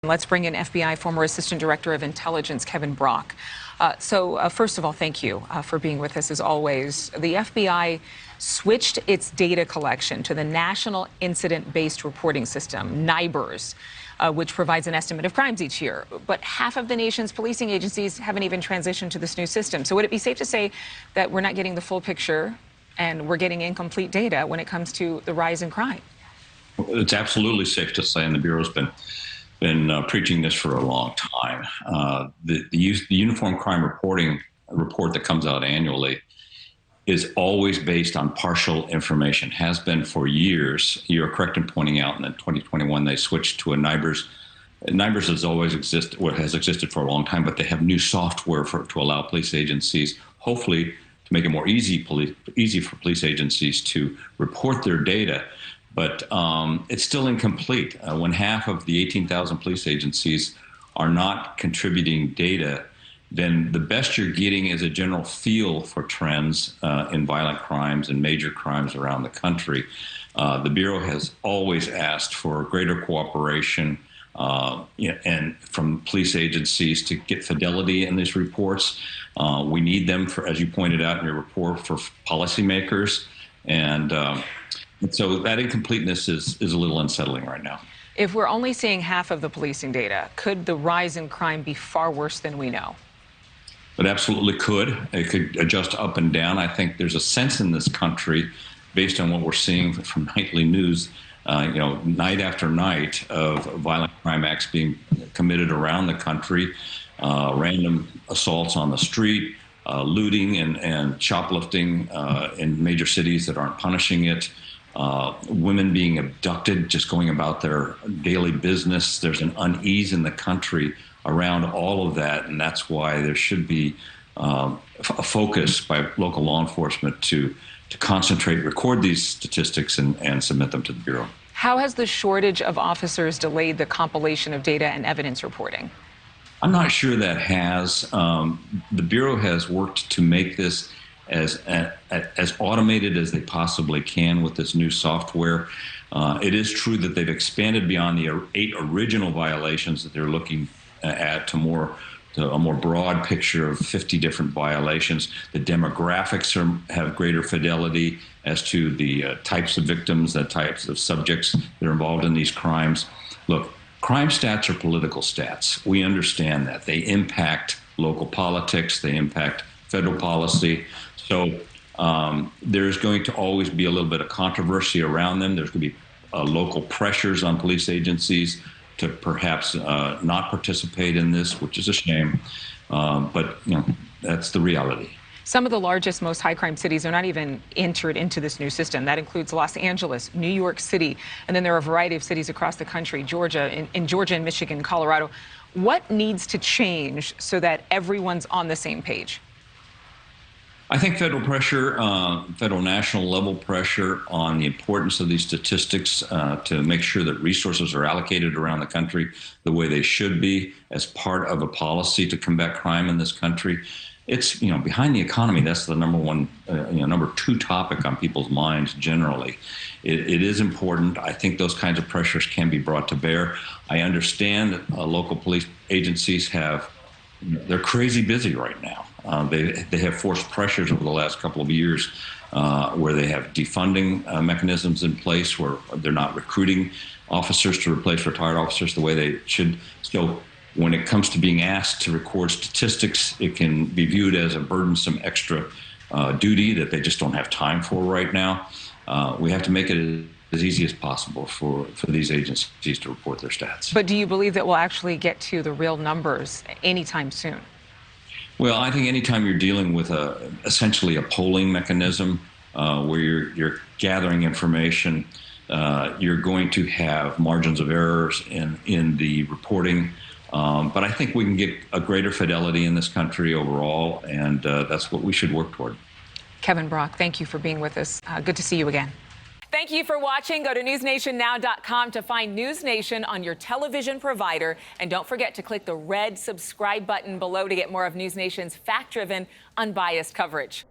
Let's bring in FBI former Assistant Director of Intelligence, Kevin Brock. First of all, thank you for being with us as always. The FBI switched its data collection to the National Incident-Based Reporting System, NIBRS, which provides an estimate of crimes each year. But half of the nation's policing agencies haven't even transitioned to this new system. So would it be safe to say that we're not getting the full picture and we're getting incomplete data when it comes to the rise in crime? It's absolutely safe to say, and the Bureau's been preaching this for a long time. The Uniform Crime Reporting report that comes out annually is always based on partial information, has been for years. You're correct in pointing out in 2021 they switched to a NIBRS. NIBRS has existed for a long time, but they have new software to allow police agencies, hopefully to make it more easy for police agencies to report their data. But it's still incomplete. When half of the 18,000 police agencies are not contributing data, then the best you're getting is a general feel for trends in violent crimes and major crimes around the country. The Bureau has always asked for greater cooperation and from police agencies to get fidelity in these reports. We need them, for, as you pointed out in your report, for policymakers. And so that incompleteness is a little unsettling right now. If we're only seeing half of the policing data, could the rise in crime be far worse than we know? It absolutely could. It could adjust up and down. I think there's a sense in this country, based on what we're seeing from nightly news, night after night, of violent crime acts being committed around the country, random assaults on the street, looting and shoplifting in major cities that aren't punishing it. Women being abducted, just going about their daily business. There's an unease in the country around all of that, and that's why there should be a focus by local law enforcement to concentrate, record these statistics, and submit them to the Bureau. How has the shortage of officers delayed the compilation of data and evidence reporting? I'm not sure that has. The Bureau has worked to make this as automated as they possibly can with this new software. It is true that they've expanded beyond the 8 original violations that they're looking at to a more broad picture of 50 different violations. The demographics have greater fidelity as to the types of victims, the types of subjects that are involved in these crimes. Look, crime stats are political stats. We understand that. They impact local politics. They impact federal policy. So there's going to always be a little bit of controversy around them. There's going to be local pressures on police agencies to perhaps not participate in this, which is a shame. But that's the reality. Some of the largest, most high-crime cities are not even entered into this new system. That includes Los Angeles, New York City, and then there are a variety of cities across the country, Georgia, in Georgia and Michigan, Colorado. What needs to change so that everyone's on the same page? I think federal pressure, federal national level pressure on the importance of these statistics to make sure that resources are allocated around the country the way they should be as part of a policy to combat crime in this country. It's, behind the economy, that's the number 2 topic on people's minds generally. It is important. I think those kinds of pressures can be brought to bear. I understand that local police agencies they're crazy busy right now. They have forced pressures over the last couple of years where they have defunding mechanisms in place, where they're not recruiting officers to replace retired officers the way they should. So when it comes to being asked to record statistics, it can be viewed as a burdensome extra duty that they just don't have time for right now. We have to make it as easy as possible for these agencies to report their stats. But do you believe that we'll actually get to the real numbers anytime soon? Well, I think anytime you're dealing with essentially a polling mechanism where you're gathering information, you're going to have margins of errors in the reporting. But I think we can get a greater fidelity in this country overall, and that's what we should work toward. Kevin Brock, thank you for being with us. Good to see you again. Thank you for watching. Go to newsnationnow.com to find NewsNation on your television provider. And don't forget to click the red subscribe button below to get more of NewsNation's fact-driven, unbiased coverage.